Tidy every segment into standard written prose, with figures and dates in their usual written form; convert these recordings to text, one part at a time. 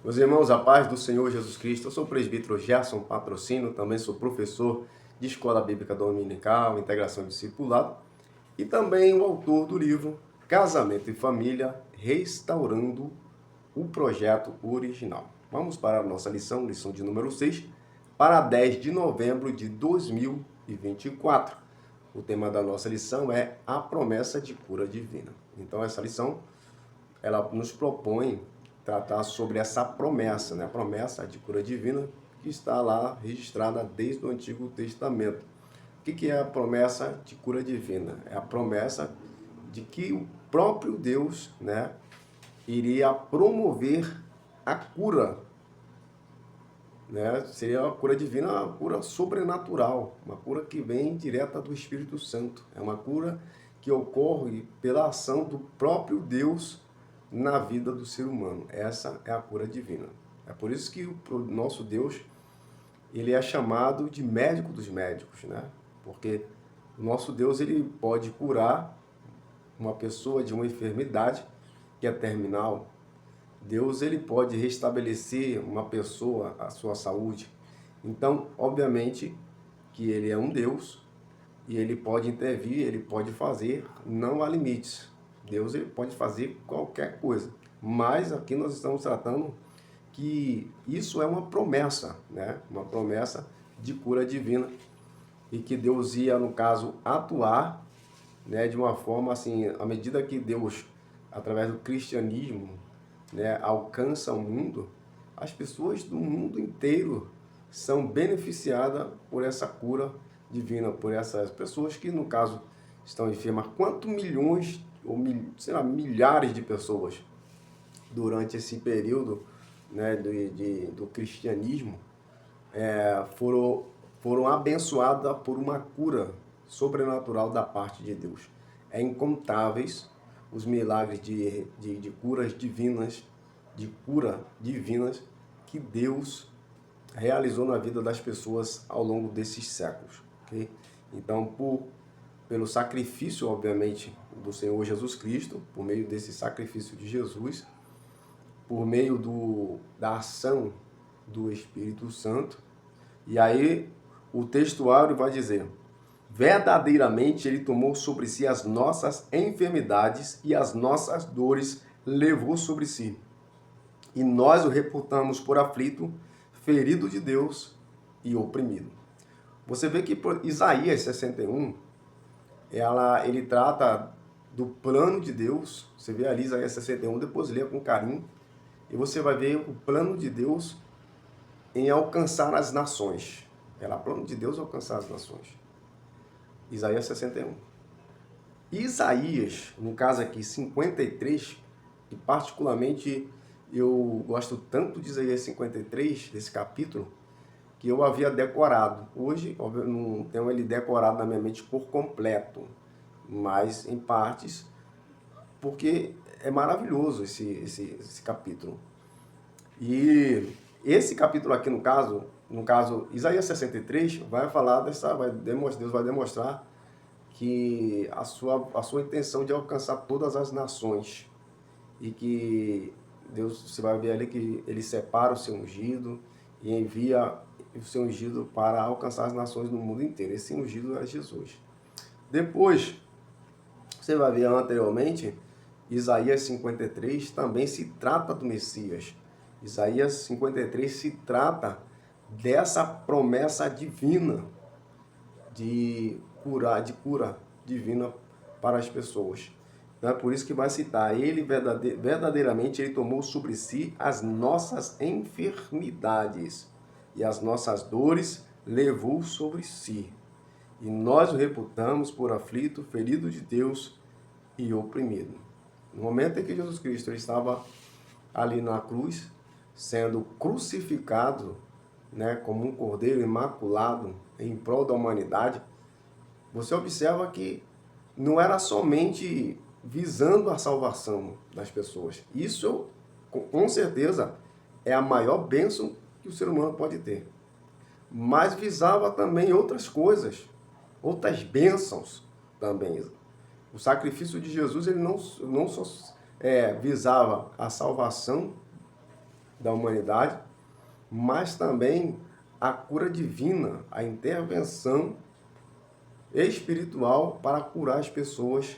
Meus irmãos, a paz do Senhor Jesus Cristo. Eu sou o presbítero Gerson Patrocínio, também sou professor de Escola Bíblica Dominical, Integração e Discipulado, e também o autor do livro Casamento e Família, Restaurando o Projeto Original. Vamos para a nossa lição de número 6, para 10 de novembro de 2024. O tema da nossa lição é a promessa de cura divina. Então, essa lição, ela nos propõe tratar sobre essa promessa, né? A promessa de cura divina que está lá registrada desde o Antigo Testamento. O que é a promessa de cura divina? É a promessa de que o próprio Deus, né, iria promover a cura, né? Seria a cura divina, uma cura sobrenatural, uma cura que vem direta do Espírito Santo. É uma cura que ocorre pela ação do próprio Deus na vida do ser humano. Essa é a cura divina. É por isso que o nosso Deus, ele é chamado de médico dos médicos, né? Porque o nosso Deus, ele pode curar uma pessoa de uma enfermidade que é terminal. Deus, ele pode restabelecer uma pessoa, a sua saúde. Então, obviamente que ele é um Deus e ele pode intervir, ele pode fazer, não há limites. Deus, ele pode fazer qualquer coisa. Mas aqui nós estamos tratando que isso é uma promessa, né? Uma promessa de cura divina e que Deus ia, no caso, atuar, né, de uma forma assim, à medida que Deus, através do cristianismo, né, alcança o mundo, as pessoas do mundo inteiro são beneficiadas por essa cura divina, por essas pessoas que, no caso, estão enfermas. Quantos milhões, ou sei lá, milhares de pessoas durante esse período, né, do cristianismo foram abençoadas por uma cura sobrenatural da parte de Deus. É incontáveis os milagres de curas divinas, de cura divinas que Deus realizou na vida das pessoas ao longo desses séculos. Okay? Então, pelo sacrifício, obviamente, do Senhor Jesus Cristo, por meio desse sacrifício de Jesus, por meio da ação do Espírito Santo, e aí o textuário vai dizer: verdadeiramente ele tomou sobre si as nossas enfermidades e as nossas dores levou sobre si. E nós o reputamos por aflito, ferido de Deus e oprimido. Você vê que por Isaías 61, ele trata do plano de Deus. Você vê ali Isaías 61, depois lê com carinho, e você vai ver o plano de Deus em alcançar as nações. Era o plano de Deus alcançar as nações. Isaías 61. Isaías, no caso aqui, 53, e particularmente eu gosto tanto de Isaías 53, desse capítulo, que eu havia decorado. Hoje, eu não tenho ele decorado na minha mente por completo, mas em partes, porque é maravilhoso esse capítulo. E esse capítulo aqui, no caso, Isaías 63, vai falar Deus vai demonstrar que a sua intenção de alcançar todas as nações, e que Deus, você vai ver ali que ele separa o seu ungido e envia o seu ungido para alcançar as nações do mundo inteiro. Esse ungido é Jesus. Depois, você vai ver anteriormente, Isaías 53 também se trata do Messias. Isaías 53 se trata dessa promessa divina de cura divina para as pessoas. Então é por isso que vai citar: ele verdadeiramente ele tomou sobre si as nossas enfermidades e as nossas dores levou sobre si. E nós o reputamos por aflito, ferido de Deus e oprimido. No momento em que Jesus Cristo estava ali na cruz, sendo crucificado, né, como um cordeiro imaculado em prol da humanidade, você observa que não era somente visando a salvação das pessoas. Isso, com certeza, é a maior bênção que o ser humano pode ter. Mas visava também outras coisas, outras bênçãos também. O sacrifício de Jesus, ele não só visava a salvação da humanidade, mas também a cura divina, a intervenção espiritual para curar as pessoas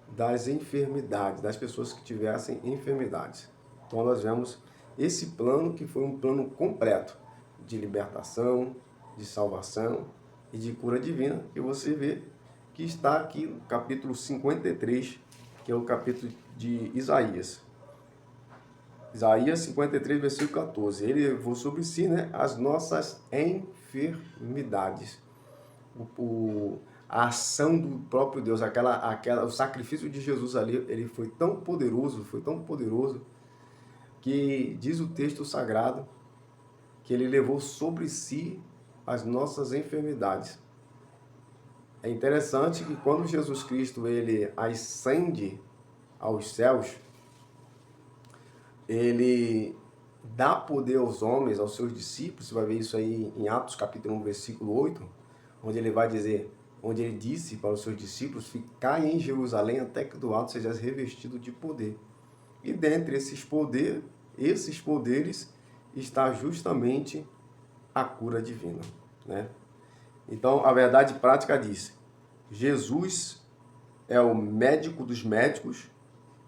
das enfermidades, das pessoas que tivessem enfermidades. Então nós vemos esse plano que foi um plano completo de libertação, de salvação e de cura divina, que você vê que está aqui no capítulo 53, que é o capítulo de Isaías. Isaías 53, versículo 14. Ele levou sobre si, né, as nossas enfermidades. A ação do próprio Deus, o sacrifício de Jesus ali, ele foi tão poderoso, que diz o texto sagrado que ele levou sobre si as nossas enfermidades. É interessante que quando Jesus Cristo ele ascende aos céus, ele dá poder aos homens, aos seus discípulos. Você vai ver isso aí em Atos capítulo 1, versículo 8, onde ele vai dizer, onde ele disse para os seus discípulos, ficai em Jerusalém até que do alto sejas revestido de poder. E dentre esses poderes está justamente a cura divina, né? Então, a verdade prática diz, Jesus é o médico dos médicos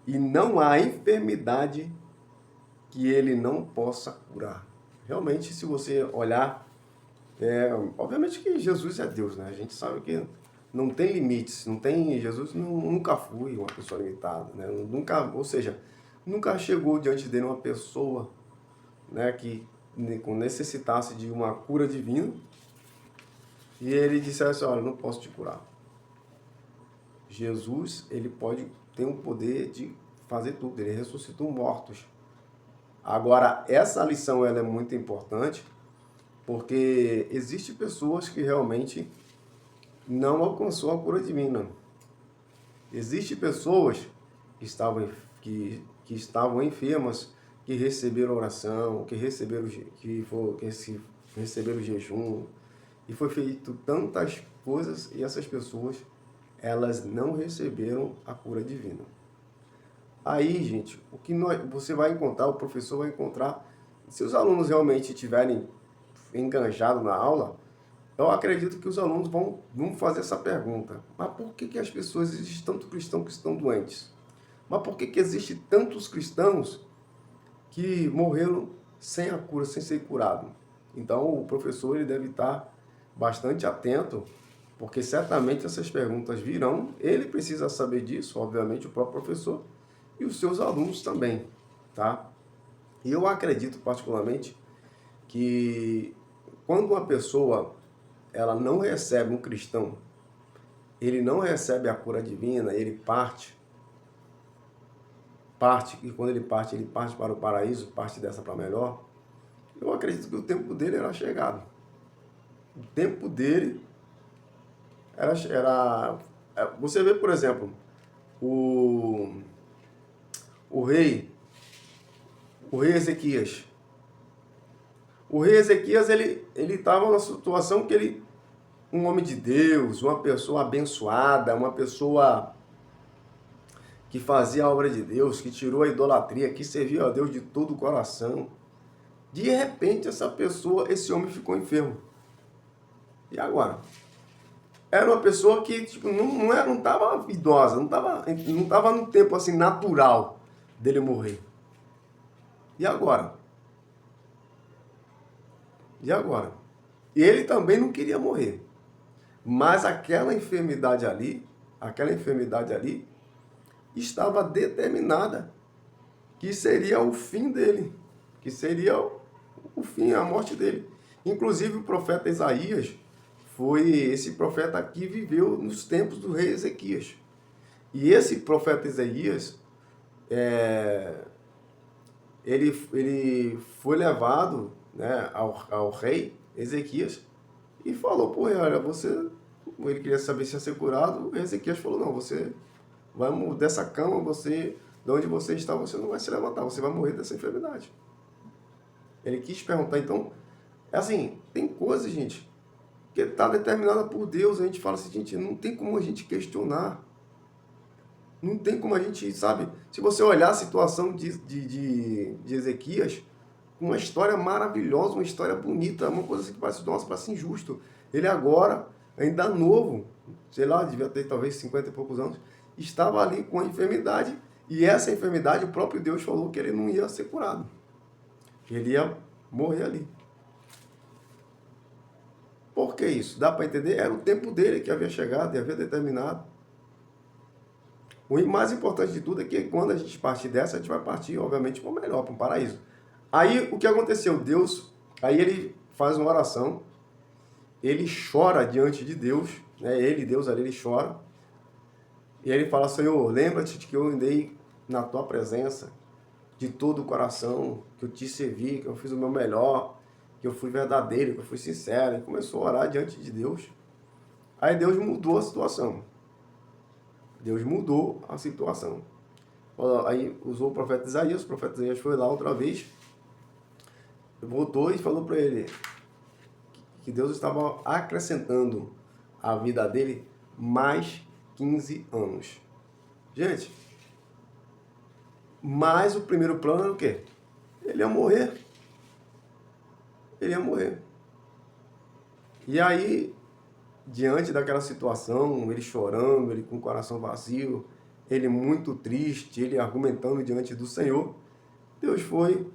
e não há enfermidade que ele não possa curar. Realmente, se você olhar, obviamente que Jesus é Deus, né? A gente sabe que não tem limites, Jesus nunca foi uma pessoa limitada, né? Ou seja, nunca chegou diante dele uma pessoa, né, que necessitasse de uma cura divina e ele dissesse, olha, não posso te curar. Jesus, ele tem o poder de fazer tudo, ele ressuscitou mortos. Agora, essa lição ela é muito importante, porque existem pessoas que realmente não alcançou a cura divina. Existem pessoas que estavam enfermas, que receberam oração, que receberam jejum, e foi feito tantas coisas, e essas pessoas, elas não receberam a cura divina. Aí, gente, você vai encontrar, o professor vai encontrar, se os alunos realmente estiverem enganjados na aula, eu acredito que os alunos vão fazer essa pergunta. Mas por que as pessoas, existem tantos cristãos que estão doentes? Mas por que existem tantos cristãos que morreram sem a cura, sem ser curado? Então, o professor ele deve estar bastante atento, porque certamente essas perguntas virão. Ele precisa saber disso, obviamente, o próprio professor, e os seus alunos também, tá? E eu acredito particularmente que quando uma pessoa ela não recebe, um cristão, ele não recebe a cura divina, ele parte, e quando ele parte para o paraíso, parte dessa para melhor, eu acredito que o tempo dele era chegado. O tempo dele era você vê, por exemplo, o rei Ezequias. O rei Ezequias, ele estava numa situação que um homem de Deus, uma pessoa abençoada, uma pessoa que fazia a obra de Deus, que tirou a idolatria, que servia a Deus de todo o coração. De repente, esse homem ficou enfermo. E agora? Era uma pessoa que não estava idosa, não estava no tempo assim natural dele morrer. E agora? E agora? Ele também não queria morrer. Mas aquela enfermidade ali estava determinada que seria o fim dele, que seria o fim, a morte dele. Inclusive o profeta Isaías foi esse profeta que viveu nos tempos do rei Ezequias. E esse profeta Isaías, ele foi levado, né, ao rei Ezequias e falou, pô, olha, ele queria saber se ia ser curado. O Ezequias falou, não, você vai dessa cama, de onde você está, você não vai se levantar, você vai morrer dessa enfermidade. Ele quis perguntar, então, assim, tem coisas, gente, que está determinada por Deus. A gente fala assim, gente, não tem como a gente questionar. Não tem como a gente, sabe, se você olhar a situação de Ezequias, uma história maravilhosa, uma história bonita, uma coisa assim que parece, nossa, parece injusto. Ele agora, ainda novo, sei lá, devia ter talvez 50 e poucos anos, estava ali com a enfermidade, e essa enfermidade o próprio Deus falou que ele não ia ser curado. Ele ia morrer ali. Por que isso? Dá para entender? Era o tempo dele que havia chegado e havia determinado. O mais importante de tudo é que quando a gente partir dessa, a gente vai partir, obviamente, para o melhor, para o paraíso. Aí, o que aconteceu? Deus, aí ele faz uma oração, ele chora diante de Deus, né? Ele, Deus ali, ele chora. E aí ele fala, Senhor, lembra-te de que eu andei na tua presença, de todo o coração, que eu te servi, que eu fiz o meu melhor, que eu fui verdadeiro, que eu fui sincero. E começou a orar diante de Deus. Aí Deus mudou a situação. Deus mudou a situação. Aí usou o profeta Isaías foi lá outra vez, voltou e falou para ele que Deus estava acrescentando à vida dele mais 15 anos. Gente, mas o primeiro plano era o quê? Ele ia morrer. Ele ia morrer. E aí, diante daquela situação, ele chorando, ele com o coração vazio, ele muito triste, ele argumentando diante do Senhor, Deus foi,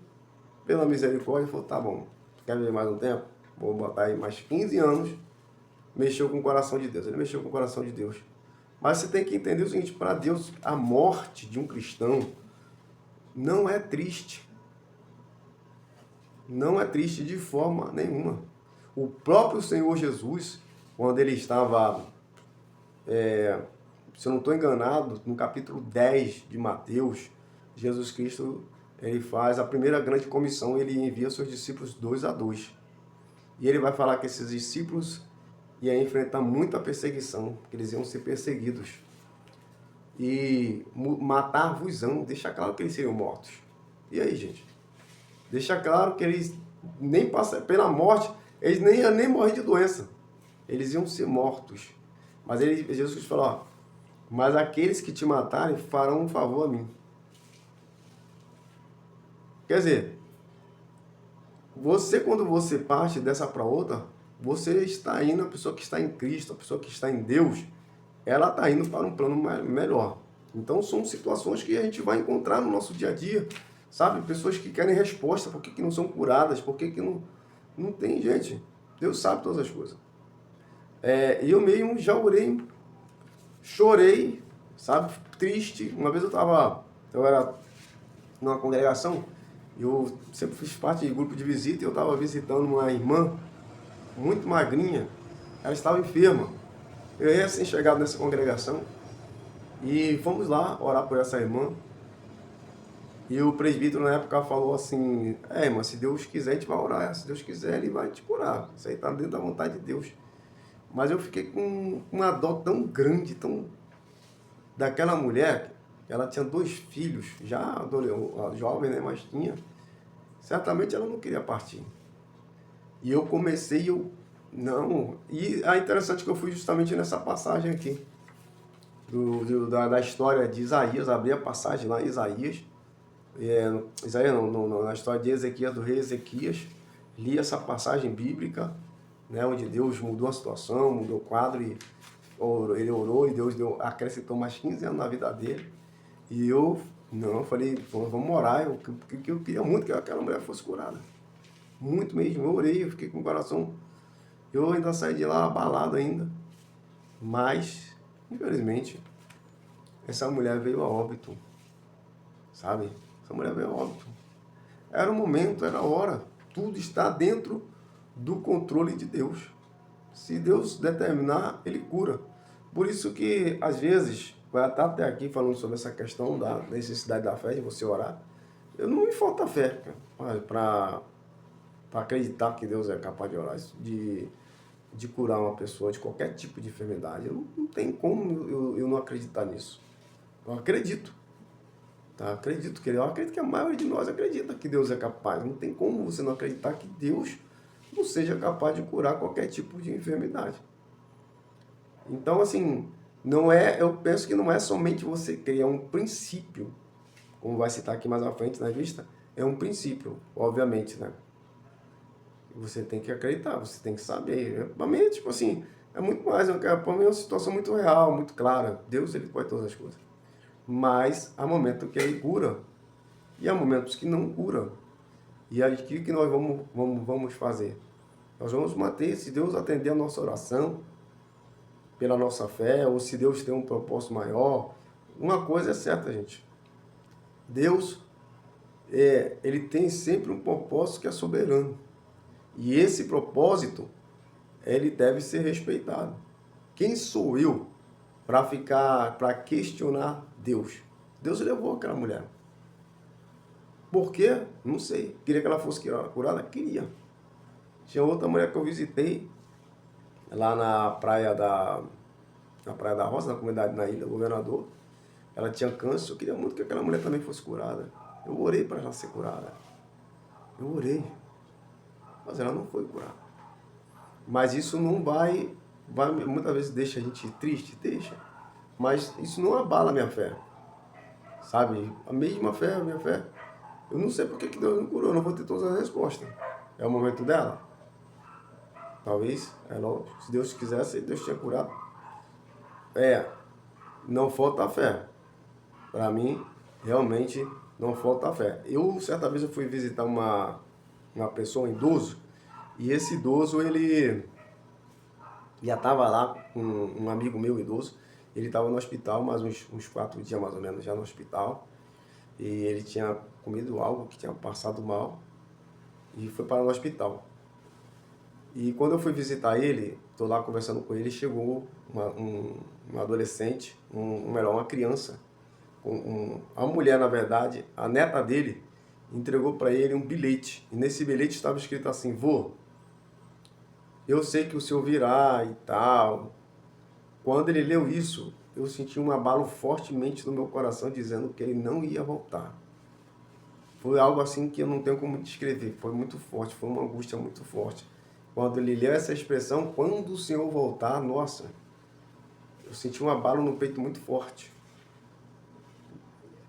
pela misericórdia, falou, tá bom, quer ver mais um tempo? Vou botar aí mais 15 anos, mexeu com o coração de Deus. Ele mexeu com o coração de Deus. Mas você tem que entender o seguinte, para Deus, a morte de um cristão não é triste. Não é triste de forma nenhuma. O próprio Senhor Jesus, quando ele estava, se eu não estou enganado, no capítulo 10 de Mateus, Jesus Cristo, ele faz a primeira grande comissão, ele envia seus discípulos 2 a 2. E ele vai falar que esses discípulos iam enfrentar muita perseguição, que eles iam ser perseguidos. E matar-vos-ão, deixar claro que eles seriam mortos. E aí, gente? Deixa claro que eles nem passam pela morte, eles nem iam nem morrer de doença. Eles iam ser mortos. Mas Jesus falou, ó, mas aqueles que te matarem farão um favor a mim. Quer dizer, quando você parte dessa para outra, você está indo, a pessoa que está em Cristo, a pessoa que está em Deus, ela está indo para um plano melhor. Então são situações que a gente vai encontrar no nosso dia a dia, sabe? Pessoas que querem resposta, por que não são curadas, por que não tem, gente. Deus sabe todas as coisas. E eu mesmo já orei, chorei, sabe? Triste. Uma vez eu era numa congregação, eu sempre fiz parte de grupo de visita e eu estava visitando uma irmã muito magrinha, ela estava enferma. Eu ia recém chegado nessa congregação e fomos lá orar por essa irmã. E o presbítero na época falou assim, irmã, se Deus quiser a gente vai orar, se Deus quiser ele vai te curar, isso aí está dentro da vontade de Deus. Mas eu fiquei com uma dó tão grande, daquela mulher, ela tinha 2 filhos, já jovem, né, mas tinha, certamente ela não queria partir. E eu comecei, e é interessante que eu fui justamente nessa passagem aqui, da história de Isaías, abri a passagem lá em Isaías, Isaías não, na história de Ezequias, do rei Ezequias, li essa passagem bíblica, né, onde Deus mudou a situação, mudou o quadro, e ele orou e Deus acrescentou mais 15 anos na vida dele. E eu falei, vamos orar, porque eu queria muito que aquela mulher fosse curada. Muito mesmo, eu orei, eu fiquei com o coração, eu ainda saí de lá abalado ainda, mas, infelizmente, essa mulher veio a óbito, sabe? Essa mulher veio a óbito. Era o momento, era a hora, tudo está dentro do controle de Deus. Se Deus determinar, Ele cura. Por isso que, às vezes, vai estar até aqui falando sobre essa questão da necessidade da fé, de você orar. Eu não me falta fé para acreditar que Deus é capaz de orar, de curar uma pessoa de qualquer tipo de enfermidade. Não tem como eu não acreditar nisso. Eu acredito. Tá? Eu acredito que a maioria de nós acredita que Deus é capaz. Não tem como você não acreditar que Deus não seja capaz de curar qualquer tipo de enfermidade. Então, assim, eu penso que não é somente você criar um princípio, como vai citar aqui mais à frente na revista, é um princípio, obviamente, né? Você tem que acreditar, você tem que saber. Para mim, tipo assim, é muito mais. Para mim é uma situação muito real, muito clara. Deus, ele pode todas as coisas. Mas há momentos que ele cura e há momentos que não cura. E aí, o que nós vamos fazer? Nós vamos manter, se Deus atender a nossa oração, pela nossa fé, ou se Deus tem um propósito maior. Uma coisa é certa, gente. Deus, ele tem sempre um propósito que é soberano. E esse propósito, ele deve ser respeitado. Quem sou eu para questionar Deus? Deus levou aquela mulher. Por quê? Não sei. Queria que ela fosse curada? Queria. Tinha outra mulher que eu visitei lá na Praia da Roça, na comunidade na Ilha Governador. Ela tinha câncer, eu queria muito que aquela mulher também fosse curada. Eu orei para ela ser curada. Eu orei. Mas ela não foi curada. Mas isso não vai muitas vezes deixa a gente triste, deixa. Mas isso não abala a minha fé. Sabe? A mesma fé, a minha fé. Eu não sei por que Deus não curou, eu não vou ter todas as respostas. É o momento dela. Talvez, se Deus quisesse, Deus tinha curado. Não falta fé. Para mim, realmente, não falta fé. Certa vez, eu fui visitar uma pessoa, um idoso, e esse idoso, ele já estava lá com um amigo meu idoso, ele estava no hospital, mais uns 4 dias mais ou menos já no hospital, e ele tinha comido algo que tinha passado mal, e foi para o hospital. E quando eu fui visitar ele, estou lá conversando com ele, chegou um adolescente, uma criança, a mulher, na verdade, a neta dele, entregou para ele um bilhete. E nesse bilhete estava escrito assim: vô, eu sei que o senhor virá e tal. Quando ele leu isso, eu senti um abalo fortemente no meu coração, dizendo que ele não ia voltar. Foi algo assim que eu não tenho como descrever, foi muito forte, foi uma angústia muito forte. Quando ele leu essa expressão, quando o Senhor voltar, nossa, eu senti um abalo no peito muito forte.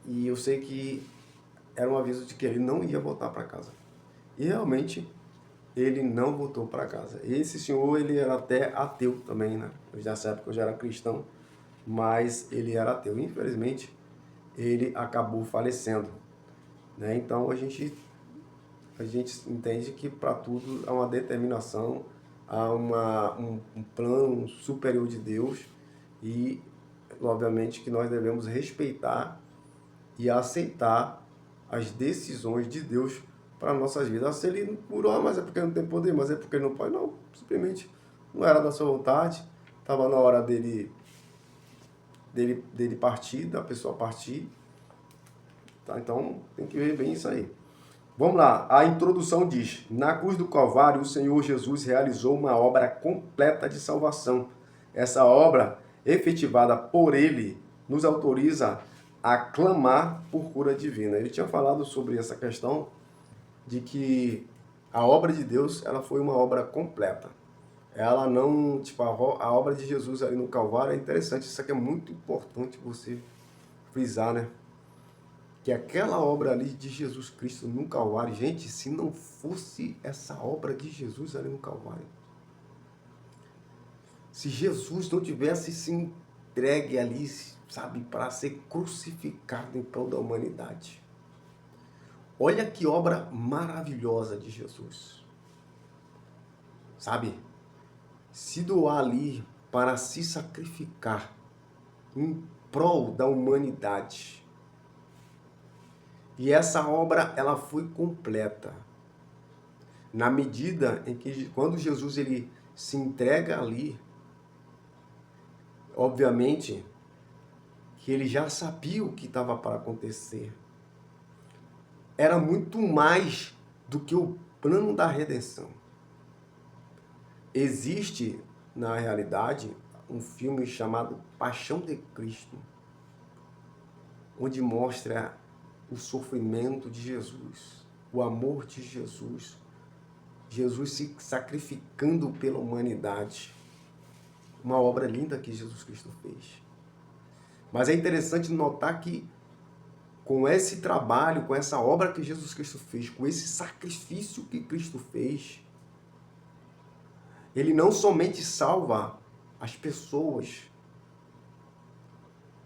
E eu sei que era um aviso de que ele não ia voltar para casa. E realmente, ele não voltou para casa. Esse senhor, ele era até ateu também, né? Nessa época eu já era cristão, mas ele era ateu. Infelizmente, ele acabou falecendo, né? Então, a gente entende que para tudo há uma determinação, há um plano superior de Deus e, obviamente, que nós devemos respeitar e aceitar as decisões de Deus para nossas vidas. Se ele não curou, mas é porque não tem poder, mas é porque ele não pode, não. Simplesmente não era da sua vontade, estava na hora dele partir, da pessoa partir. Tá? Então, tem que ver bem isso aí. Vamos lá, a introdução diz: na cruz do Calvário, o Senhor Jesus realizou uma obra completa de salvação. Essa obra, efetivada por Ele, nos autoriza a clamar por cura divina. Ele tinha falado sobre essa questão de que a obra de Deus, ela foi uma obra completa. Ela não, tipo, a obra de Jesus ali no Calvário é interessante. Isso aqui é muito importante você frisar, né? Que aquela obra ali de Jesus Cristo no Calvário, gente, se não fosse essa obra de Jesus ali no Calvário, se Jesus não tivesse se entregue ali, sabe, para ser crucificado em prol da humanidade, olha que obra maravilhosa de Jesus, sabe, se doar ali para se sacrificar em prol da humanidade. E essa obra, ela foi completa. Na medida em que, quando Jesus ele se entrega ali, obviamente que ele já sabia o que estava para acontecer. Era muito mais do que o plano da redenção. Existe, na realidade, um filme chamado Paixão de Cristo, onde mostra o sofrimento de Jesus, o amor de Jesus, Jesus se sacrificando pela humanidade. Uma obra linda que Jesus Cristo fez. Mas é interessante notar que com esse trabalho, com essa obra que Jesus Cristo fez, com esse sacrifício que Cristo fez, ele não somente salva as pessoas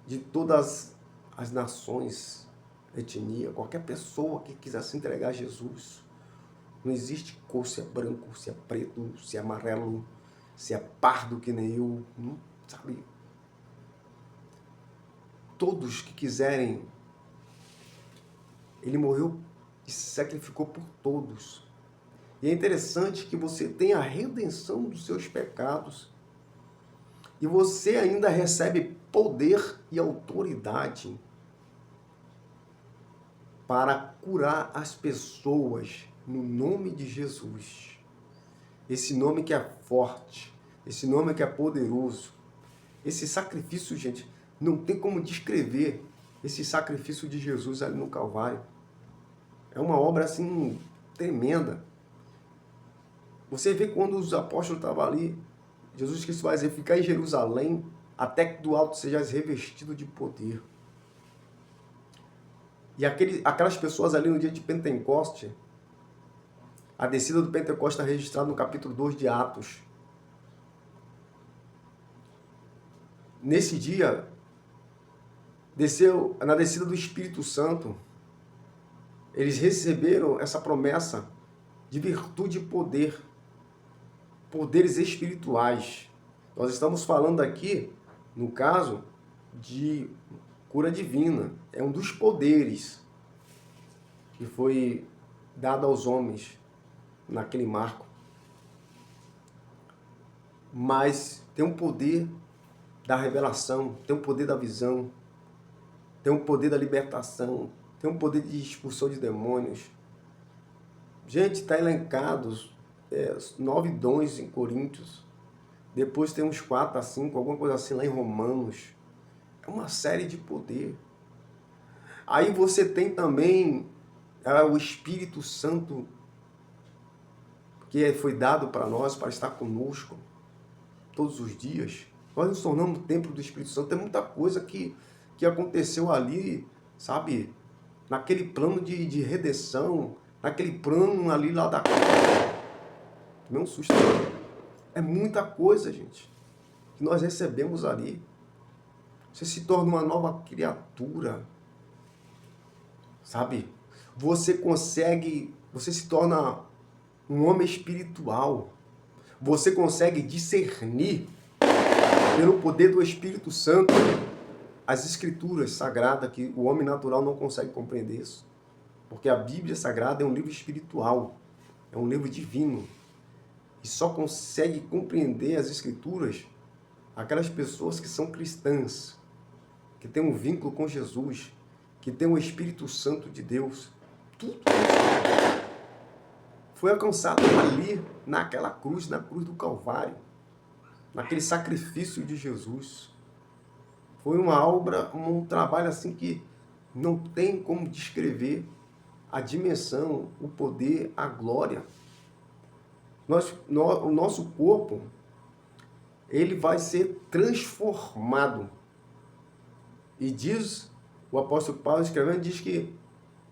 de todas as nações, etnia, qualquer pessoa que quiser se entregar a Jesus. Não existe cor, se é branco, se é preto, se é amarelo, se é pardo que nem eu, não, sabe? Todos que quiserem, ele morreu e se sacrificou por todos. E é interessante que você tem a redenção dos seus pecados e você ainda recebe poder e autoridade para curar as pessoas no nome de Jesus. Esse nome que é forte, esse nome que é poderoso. Esse sacrifício, gente, não tem como descrever esse sacrifício de Jesus ali no Calvário. É uma obra assim tremenda. Você vê quando os apóstolos estavam ali, Jesus Cristo vai dizer, ficar em Jerusalém até que do alto sejas revestido de poder. E aquelas pessoas ali no dia de Pentecoste, a descida do Pentecoste está registrada no capítulo 2 de Atos. Nesse dia, na descida do Espírito Santo, eles receberam essa promessa de virtude e poder, poderes espirituais. Nós estamos falando aqui, no caso, de cura divina. É um dos poderes que foi dado aos homens naquele marco. Mas tem um poder da revelação, tem um poder da visão, tem um poder da libertação, tem um poder de expulsão de demônios. Gente, está elencados 9 dons em Coríntios. Depois tem uns 4 a 5, alguma coisa assim lá em Romanos. É uma série de poder. Aí você tem também o Espírito Santo, que foi dado para nós, para estar conosco todos os dias. Nós nos tornamos o templo do Espírito Santo. Tem muita coisa que aconteceu ali, sabe? Naquele plano de redenção, naquele plano ali lá da cruz. Não susto. É muita coisa, gente, que nós recebemos ali. Você se torna uma nova criatura, sabe? Você se torna um homem espiritual. Você consegue discernir, pelo poder do Espírito Santo, as escrituras sagradas, que o homem natural não consegue compreender isso. Porque a Bíblia Sagrada é um livro espiritual, é um livro divino. E só consegue compreender as escrituras aquelas pessoas que são cristãs, que têm um vínculo com Jesus, que têm o Espírito Santo de Deus. Tudo isso foi alcançado ali, naquela cruz, na cruz do Calvário, naquele sacrifício de Jesus. Foi uma obra, um trabalho assim que não tem como descrever a dimensão, o poder, a glória. O nosso corpo, ele vai ser transformado. E diz, o apóstolo Paulo escrevendo, diz que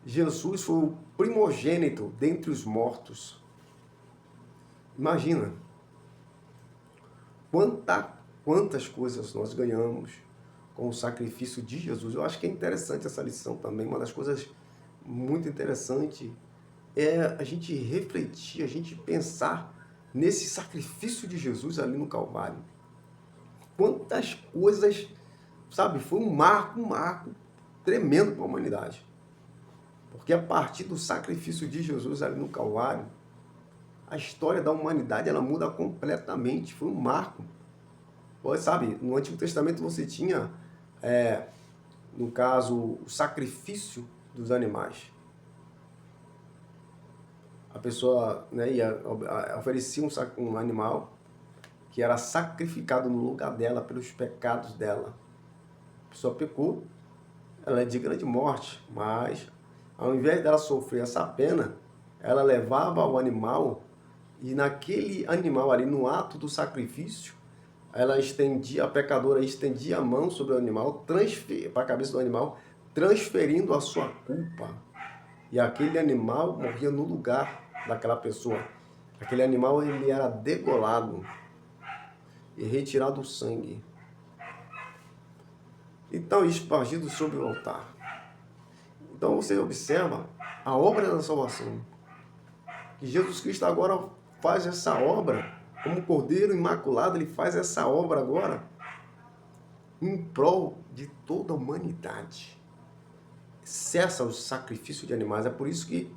Jesus foi o primogênito dentre os mortos. Imagina quantas coisas nós ganhamos com o sacrifício de Jesus. Eu acho que é interessante essa lição também. Uma das coisas muito interessantes é a gente refletir, a gente pensar nesse sacrifício de Jesus ali no Calvário. Quantas coisas, sabe, foi um marco tremendo para a humanidade. Porque a partir do sacrifício de Jesus ali no Calvário, a história da humanidade ela muda completamente. Foi um marco. Sabe, no Antigo Testamento você tinha, no caso, o sacrifício dos animais. A pessoa, né, oferecia um animal que era sacrificado no lugar dela, pelos pecados dela. A pessoa pecou, ela é digna de morte, mas ao invés dela sofrer essa pena, ela levava o animal e naquele animal ali, no ato do sacrifício, a pecadora estendia a mão sobre o animal, para a cabeça do animal, transferindo a sua culpa. E aquele animal morria no lugar daquela pessoa. Aquele animal ele era degolado e retirado o sangue. Então, espargido sobre o altar. Então, você observa a obra da salvação. Que Jesus Cristo agora faz essa obra, como Cordeiro Imaculado, ele faz essa obra agora em prol de toda a humanidade. Cessa o sacrifício de animais. É por isso que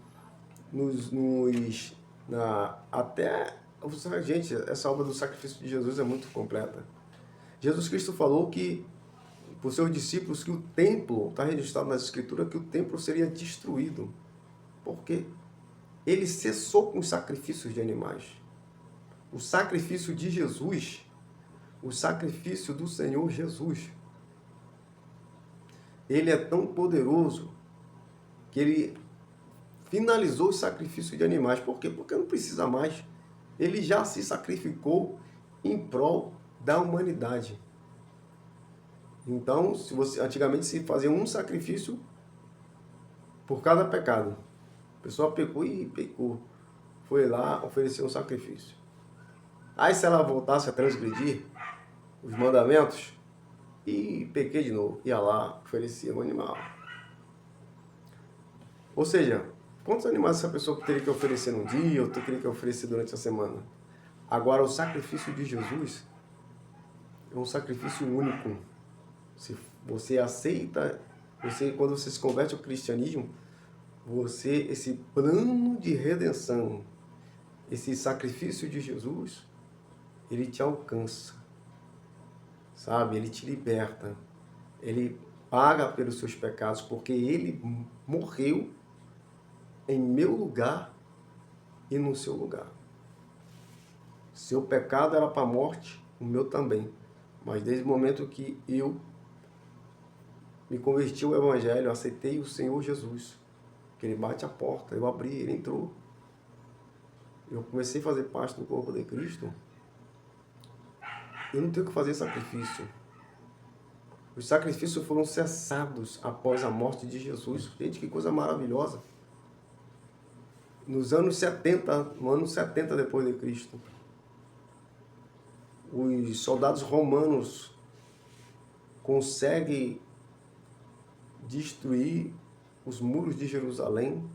gente, essa obra do sacrifício de Jesus é muito completa. Jesus Cristo falou que por seus discípulos que o templo, está registrado nas escrituras, que o templo seria destruído. Por quê? Ele cessou com os sacrifícios de animais. O sacrifício de Jesus, o sacrifício do Senhor Jesus, ele é tão poderoso que ele finalizou o sacrifício de animais. Por quê? Porque não precisa mais. Ele já se sacrificou em prol da humanidade. Então, antigamente se fazia um sacrifício por cada pecado. A pessoa pecou e pecou. Foi lá, ofereceu um sacrifício. Aí se ela voltasse a transgredir os mandamentos, e pequei de novo, ia lá, oferecia um animal. Ou seja, quantos animais essa pessoa teria que oferecer num dia, ou teria que oferecer durante a semana? Agora, o sacrifício de Jesus é um sacrifício único. Se você aceita, quando você se converte ao cristianismo, esse plano de redenção, esse sacrifício de Jesus, ele te alcança, sabe? Ele te liberta, ele paga pelos seus pecados, porque ele morreu em meu lugar e no seu lugar. Seu pecado era para a morte, o meu também. Mas desde o momento que eu me converti ao Evangelho, aceitei o Senhor Jesus, que ele bate a porta, eu abri, ele entrou. Eu comecei a fazer parte do corpo de Cristo. Eu não tenho que fazer sacrifício. Os sacrifícios foram cessados após a morte de Jesus. Gente, que coisa maravilhosa. No ano 70 depois de Cristo, os soldados romanos conseguem destruir os muros de Jerusalém,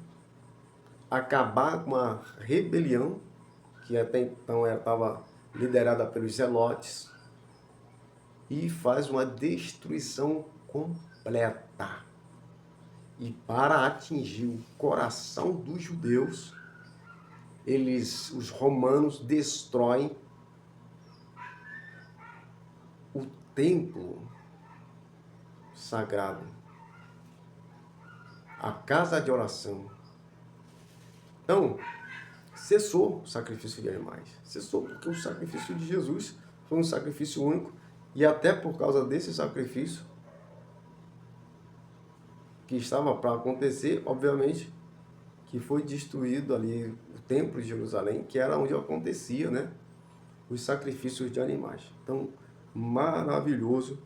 acabar com a rebelião, que até então estava liderada pelos zelotes, e faz uma destruição completa. E para atingir o coração dos judeus, os romanos, destroem o templo sagrado, a casa de oração. Então, cessou o sacrifício de animais. Cessou porque o sacrifício de Jesus foi um sacrifício único, e até por causa desse sacrifício que estava para acontecer, obviamente, que foi destruído ali o templo de Jerusalém, que era onde acontecia, né, os sacrifícios de animais. Então, maravilhoso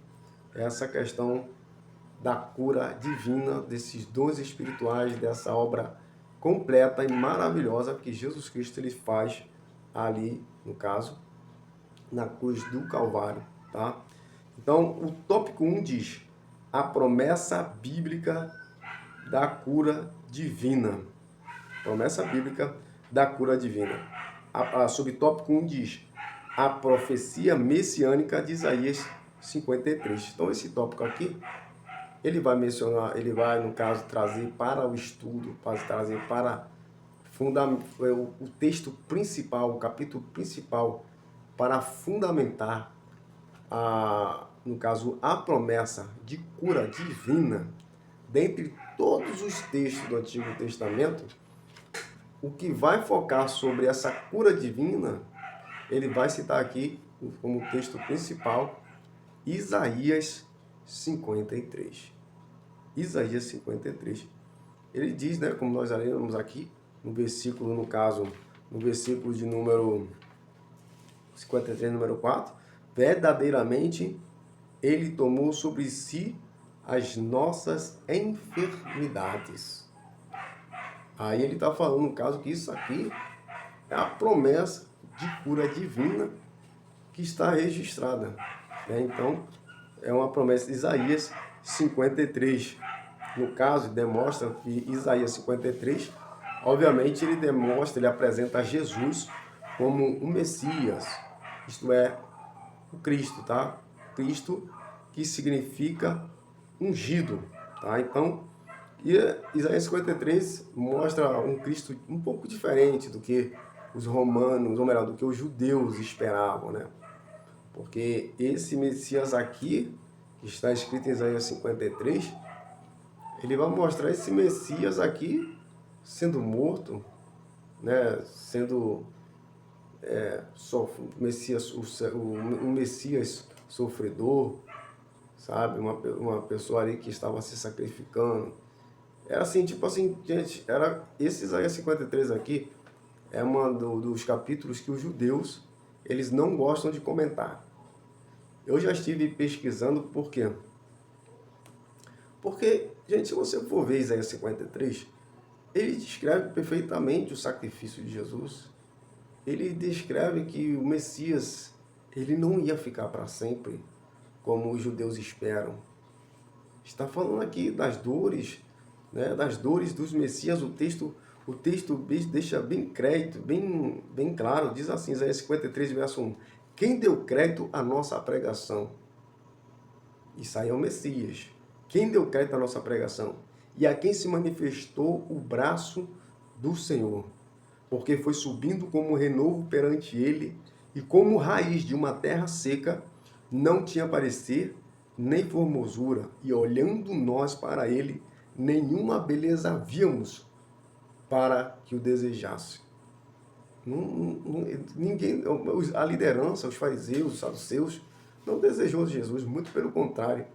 essa questão da cura divina, desses dons espirituais, dessa obra completa e maravilhosa que Jesus Cristo ele faz ali, no caso, na cruz do Calvário, tá? Então, o tópico 1 diz: a promessa bíblica da cura divina. Promessa bíblica da cura divina. A subtópico 1 diz: a profecia messiânica de Isaías 53. Então, esse tópico aqui, ele vai mencionar, ele vai, no caso, trazer para o estudo, trazer para o texto principal, o capítulo principal, para fundamentar, no caso, a promessa de cura divina. Dentre todos os textos do Antigo Testamento, o que vai focar sobre essa cura divina, ele vai citar aqui, como texto principal, Isaías 53. Isaías 53. Ele diz, né, como nós lemos aqui, no versículo, no caso, no versículo de número 53, número 4, verdadeiramente ele tomou sobre si as nossas enfermidades. Aí ele está falando, no caso, que isso aqui é a promessa de cura divina que está registrada, né? Então, é uma promessa de Isaías 53. No caso, demonstra que Isaías 53, obviamente, ele apresenta Jesus como o Messias, isto é, o Cristo, tá? Cristo, que significa ungido, tá? Então, Isaías 53 mostra um Cristo um pouco diferente do que os romanos, ou melhor, do que os judeus esperavam, né? Porque esse Messias aqui, que está escrito em Isaías 53, ele vai mostrar esse Messias aqui sendo morto, né? Sendo Messias, um Messias sofredor, sabe? Uma pessoa ali que estava se sacrificando. Era assim, tipo assim, gente, era esse Isaías 53 aqui é dos capítulos que os judeus, eles não gostam de comentar. Eu já estive pesquisando por quê? Porque, gente, se você for ver Isaías 53, ele descreve perfeitamente o sacrifício de Jesus. Ele descreve que o Messias, ele não ia ficar para sempre, como os judeus esperam. Está falando aqui das dores, né, das dores dos Messias. O texto deixa bem crédito, bem claro. Diz assim, Isaías 53, verso 1. Quem deu crédito à nossa pregação? Isso aí é o Messias. Quem deu crédito à nossa pregação? E a quem se manifestou o braço do Senhor? Porque foi subindo como renovo perante ele, e como raiz de uma terra seca, não tinha parecer, nem formosura, e olhando nós para ele, nenhuma beleza víamos para que o desejasse. Ninguém, a liderança, os fariseus, os saduceus, não desejou Jesus, muito pelo contrário.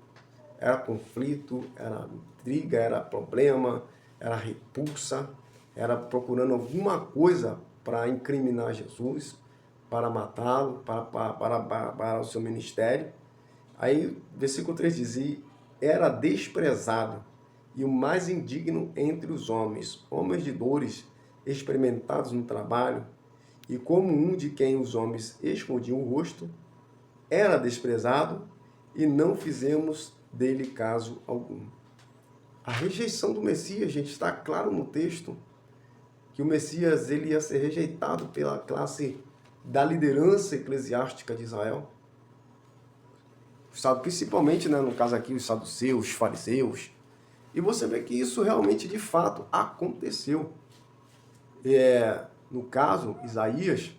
Era conflito, era briga, era problema, era repulsa, era procurando alguma coisa para incriminar Jesus, para matá-lo, para o seu ministério. Aí, versículo 3 dizia, era desprezado e o mais indigno entre os homens de dores, experimentados no trabalho, e como um de quem os homens escondiam o rosto, era desprezado e não fizemos dele caso algum. A rejeição do Messias, gente, está claro no texto que o Messias ele ia ser rejeitado pela classe da liderança eclesiástica de Israel, principalmente, né, no caso aqui, os saduceus, os fariseus. E você vê que isso realmente, de fato, aconteceu. No caso, Isaías,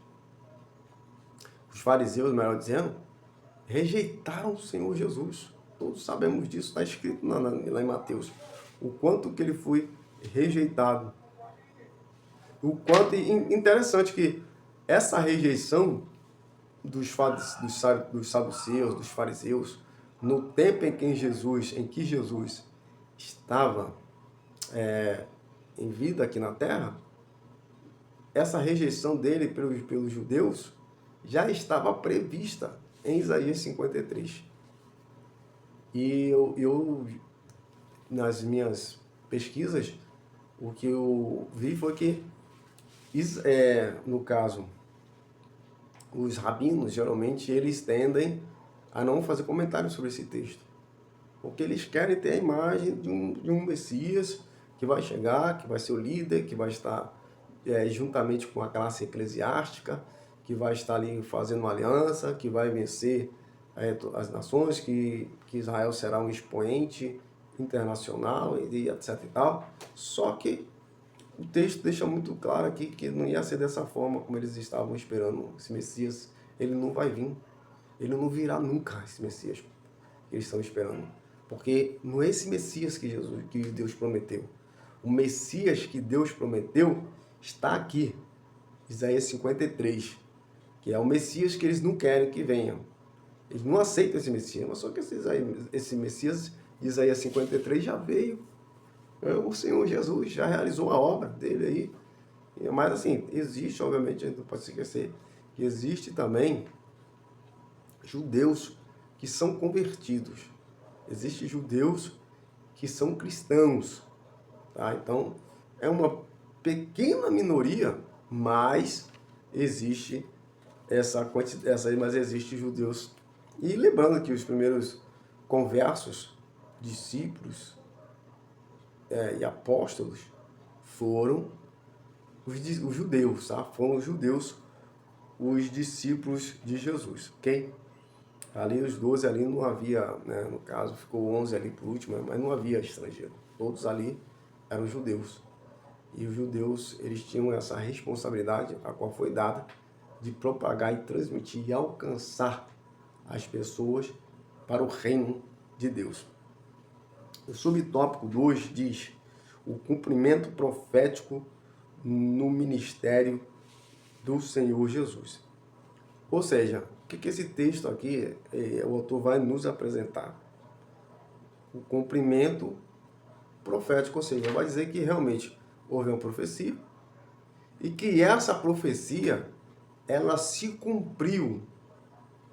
os fariseus, melhor dizendo, rejeitaram o Senhor Jesus. Todos sabemos disso, está escrito lá em Mateus. O quanto que ele foi rejeitado. O quanto interessante que essa rejeição dos saduceus, dos fariseus, no tempo em que Jesus estava em vida aqui na Terra, essa rejeição dele pelos judeus já estava prevista em Isaías 53. E eu, nas minhas pesquisas, o que eu vi foi que, no caso, os rabinos, geralmente, eles tendem a não fazer comentários sobre esse texto. Porque eles querem ter a imagem de um Messias que vai chegar, que vai ser o líder, que vai estar juntamente com a classe eclesiástica, que vai estar ali fazendo uma aliança, que vai vencer as nações, que Israel será um expoente internacional e etc e tal. Só que o texto deixa muito claro aqui que não ia ser dessa forma como eles estavam esperando. Esse Messias, ele não vai vir. Ele não virá nunca, esse Messias que eles estão esperando. Porque não é esse Messias que Deus prometeu. O Messias que Deus prometeu está aqui, Isaías 53, que é o Messias que eles não querem que venha. Eles não aceitam esse Messias, mas só que esse Messias, Isaías 53, já veio. O Senhor Jesus já realizou a obra dele aí. Mas assim, existe, obviamente, a gente não pode se esquecer, que existe também judeus que são convertidos. Existem judeus que são cristãos. Tá? Então, é uma pequena minoria, mas existe mas existe judeus. E lembrando que os primeiros conversos, discípulos e apóstolos foram os judeus, tá? Foram os judeus, os discípulos de Jesus, ok? Ali os 12 ali não havia, né, no caso ficou 11 ali por último, mas não havia estrangeiro. Todos ali eram judeus. E os judeus, eles tinham essa responsabilidade, a qual foi dada, de propagar e transmitir e alcançar as pessoas para o reino de Deus. O subtópico 2 diz o cumprimento profético no ministério do Senhor Jesus. Ou seja, o que esse texto aqui, o autor vai nos apresentar? O cumprimento profético, ou seja, vai dizer que realmente houve uma profecia e que essa profecia, ela se cumpriu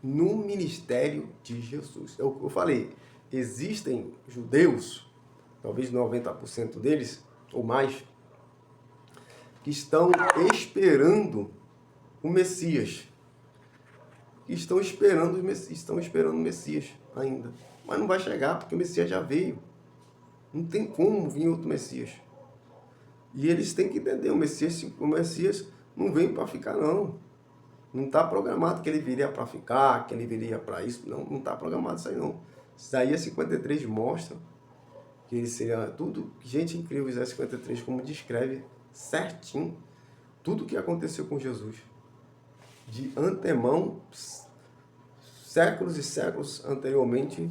no ministério de Jesus. Eu falei, existem judeus, talvez 90% deles, ou mais, que estão esperando o Messias. Estão esperando o Messias ainda. Mas não vai chegar, porque o Messias já veio. Não tem como vir outro Messias. E eles têm que entender, o Messias não vem para ficar, não. Não está programado que ele viria para ficar, que ele viria para isso. Não está programado isso aí, não. Isaías 53 mostra que ele seria tudo. Gente incrível, Isaías 53, como descreve certinho tudo o que aconteceu com Jesus. De antemão, séculos e séculos anteriormente,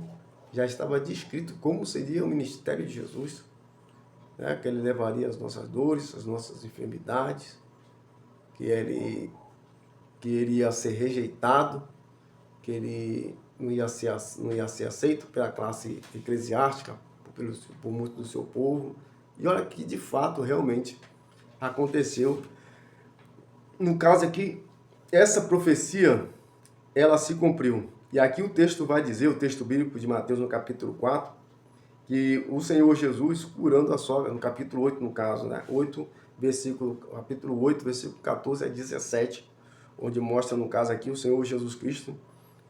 já estava descrito como seria o ministério de Jesus, né? Que ele levaria as nossas dores, as nossas enfermidades, que ele iria ser rejeitado, que ele não ia ser aceito pela classe eclesiástica, por muito do seu povo. E olha que de fato realmente aconteceu. No caso aqui, essa profecia, ela se cumpriu. E aqui o texto vai dizer, o texto bíblico de Mateus no capítulo 4, que o Senhor Jesus curando a sogra, no capítulo 8 no caso, né? Capítulo 8, versículo 14 a 17, onde mostra no caso aqui o Senhor Jesus Cristo.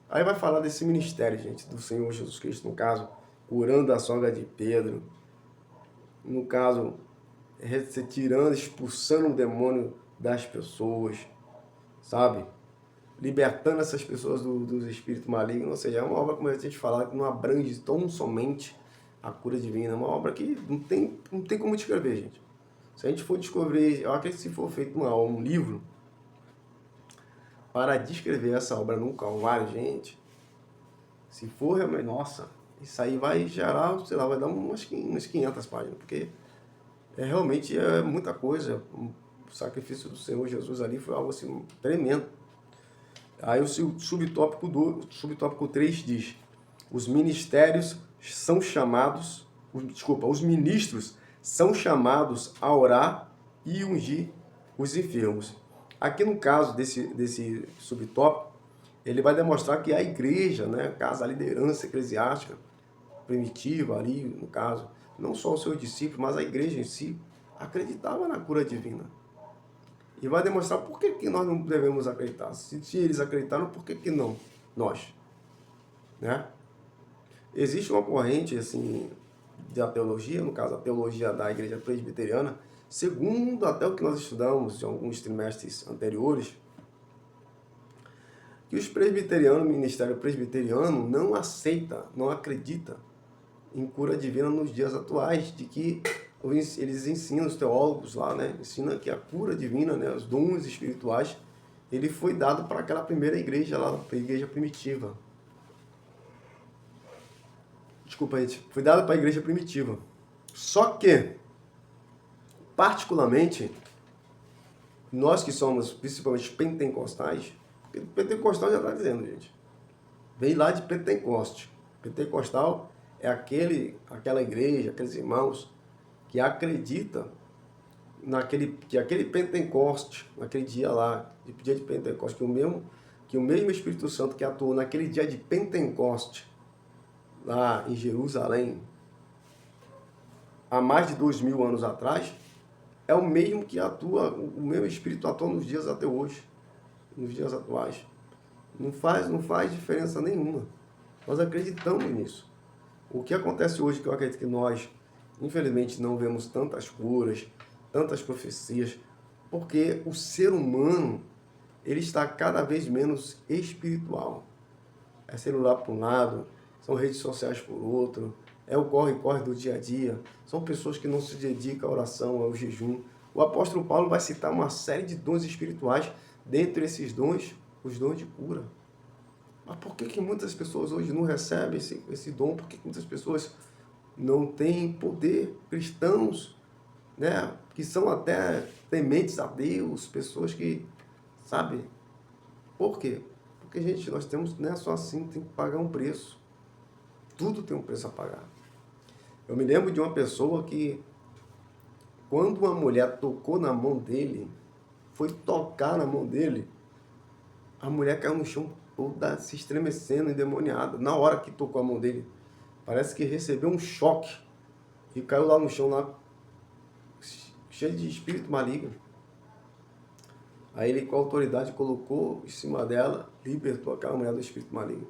Aí vai falar desse ministério, gente, do Senhor Jesus Cristo, no caso, curando a sogra de Pedro, no caso, retirando, expulsando o demônio das pessoas, sabe? Libertando essas pessoas dos espíritos malignos. Ou seja, é uma obra, como a gente fala, que não abrange tão somente a cura divina. É uma obra que não tem como descrever, gente. Se a gente for descobrir, eu acredito que se for feito um livro para descrever essa obra num calvário, gente, se for realmente, nossa, isso aí vai gerar, sei lá, vai dar umas 500 páginas, porque realmente é muita coisa. O sacrifício do Senhor Jesus ali foi algo assim tremendo. Aí o subtópico 3 diz: os ministros são chamados a orar e ungir os enfermos. Aqui no caso desse subtópico, ele vai demonstrar que a igreja, né, a liderança eclesiástica primitiva ali, no caso, não só os seus discípulos, mas a igreja em si, acreditava na cura divina. E vai demonstrar por que nós não devemos acreditar. Se eles acreditaram, por que não nós? Né? Existe uma corrente assim, da teologia, no caso a teologia da igreja presbiteriana, segundo até o que nós estudamos em alguns trimestres anteriores, que os presbiterianos, o ministério presbiteriano não aceita, não acredita em cura divina nos dias atuais, de que eles ensinam, os teólogos lá, né, ensinam que a cura divina, né, os dons espirituais, ele foi dado para aquela primeira igreja lá, a igreja primitiva. Desculpa, gente, foi dado para a igreja primitiva. Só que, particularmente, nós que somos principalmente pentecostais, porque pentecostal já está dizendo, gente, vem lá de Pentecoste. Pentecostal é aquela igreja, aqueles irmãos que acredita que aquele Pentecoste, naquele dia lá, dia de Pentecoste, que o mesmo Espírito Santo que atuou naquele dia de Pentecoste, lá em Jerusalém, há mais de 2000 anos atrás, é o mesmo que atua, o mesmo espírito atua nos dias até hoje, nos dias atuais. Não faz diferença nenhuma. Nós acreditamos nisso. O que acontece hoje, que eu acredito que nós, infelizmente, não vemos tantas curas, tantas profecias, porque o ser humano, ele está cada vez menos espiritual. É celular por um lado, são redes sociais por outro, é o corre-corre do dia a dia, são pessoas que não se dedicam à oração, ao jejum. O apóstolo Paulo vai citar uma série de dons espirituais, dentre esses dons, os dons de cura. Mas por que muitas pessoas hoje não recebem esse dom? Por que muitas pessoas não têm poder? Cristãos, né, que são até tementes a Deus, pessoas que, sabe? Por quê? Porque, gente, nós temos, não é só assim, tem que pagar um preço. Tudo tem um preço a pagar. Eu me lembro de uma pessoa que, quando uma mulher tocou na mão dele, foi tocar na mão dele, a mulher caiu no chão toda se estremecendo, endemoniada. Na hora que tocou a mão dele, parece que recebeu um choque e caiu lá no chão, lá, cheio de espírito maligno. Aí ele, com a autoridade, colocou em cima dela, libertou aquela mulher do espírito maligno.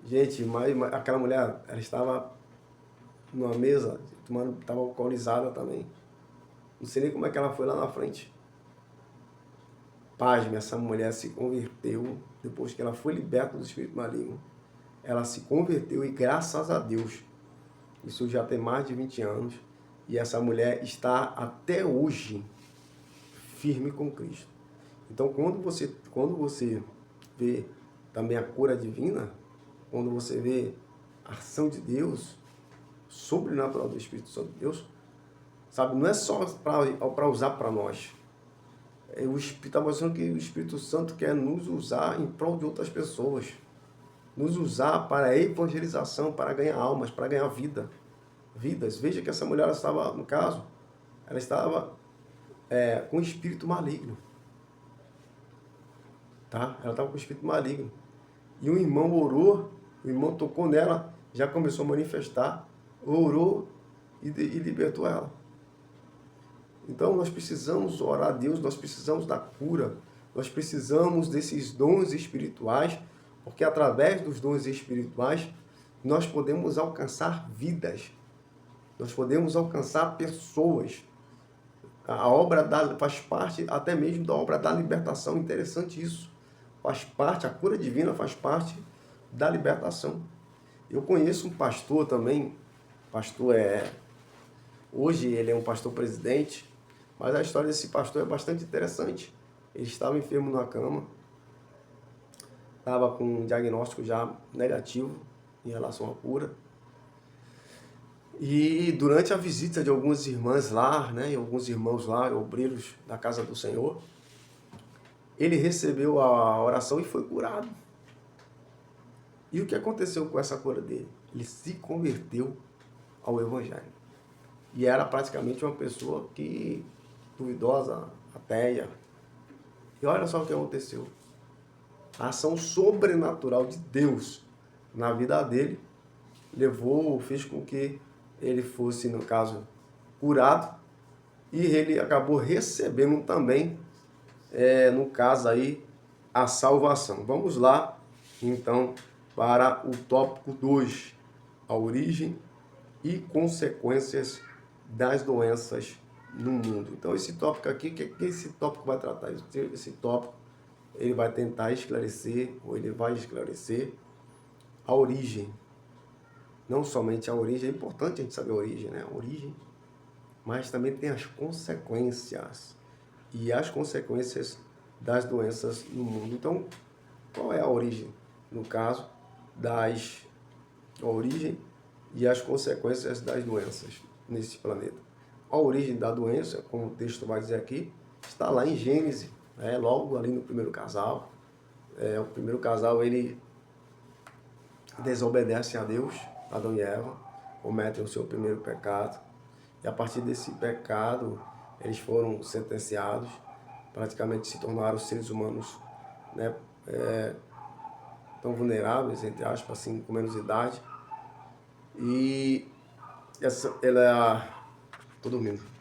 Gente, mas aquela mulher, ela estava numa mesa, estava alcoolizada também. Não sei nem como é que ela foi lá na frente. Pasme, essa mulher se converteu, depois que ela foi liberta do espírito maligno. Ela se converteu e, graças a Deus, isso já tem mais de 20 anos, e essa mulher está até hoje firme com Cristo. Então, quando você vê também a cura divina, quando você vê a ação de Deus, sobrenatural do Espírito Santo de Deus, sabe, não é só para usar para nós. O Espírito está mostrando que o Espírito Santo quer nos usar em prol de outras pessoas. Nos usar para a evangelização, para ganhar almas, para ganhar vidas. Veja que essa mulher, ela estava, no caso, ela estava com espírito maligno. Tá? Ela estava com espírito maligno. E um irmão orou, o irmão tocou nela, já começou a manifestar, orou e libertou ela. Então nós precisamos orar a Deus, nós precisamos da cura, nós precisamos desses dons espirituais, porque através dos dons espirituais nós podemos alcançar vidas, nós podemos alcançar pessoas. A obra faz parte até mesmo da obra da libertação, interessante isso. Faz parte, a cura divina faz parte da libertação. Eu conheço um pastor também, hoje ele é um pastor presidente, mas a história desse pastor é bastante interessante. Ele estava enfermo na cama, estava com um diagnóstico já negativo em relação à cura. E durante a visita de algumas irmãs lá, né, e alguns irmãos lá, obreiros da casa do Senhor, ele recebeu a oração e foi curado. E o que aconteceu com essa cura dele? Ele se converteu ao Evangelho. E era praticamente uma pessoa que duvidosa, ateia. E olha só o que aconteceu. A ação sobrenatural de Deus na vida dele fez com que ele fosse, no caso, curado, e ele acabou recebendo também, no caso aí, a salvação. Vamos lá, então, para o tópico 2, a origem e consequências das doenças no mundo. Então, esse tópico aqui, o que esse tópico vai tratar? Esse tópico, ele vai tentar esclarecer, ou ele vai esclarecer a origem. Não somente a origem, é importante a gente saber a origem, né? A origem, mas também tem as consequências. E as consequências das doenças no mundo. Então, qual é a origem? No caso, a origem e as consequências das doenças nesse planeta. A origem da doença, como o texto vai dizer aqui, está lá em Gênesis, logo ali no primeiro casal. O primeiro casal, ele desobedece a Deus, Adão e Eva, cometem o seu primeiro pecado. E a partir desse pecado, eles foram sentenciados, praticamente se tornaram seres humanos, né, tão vulneráveis, entre aspas, assim, com menos idade. E ela... Tô dormindo.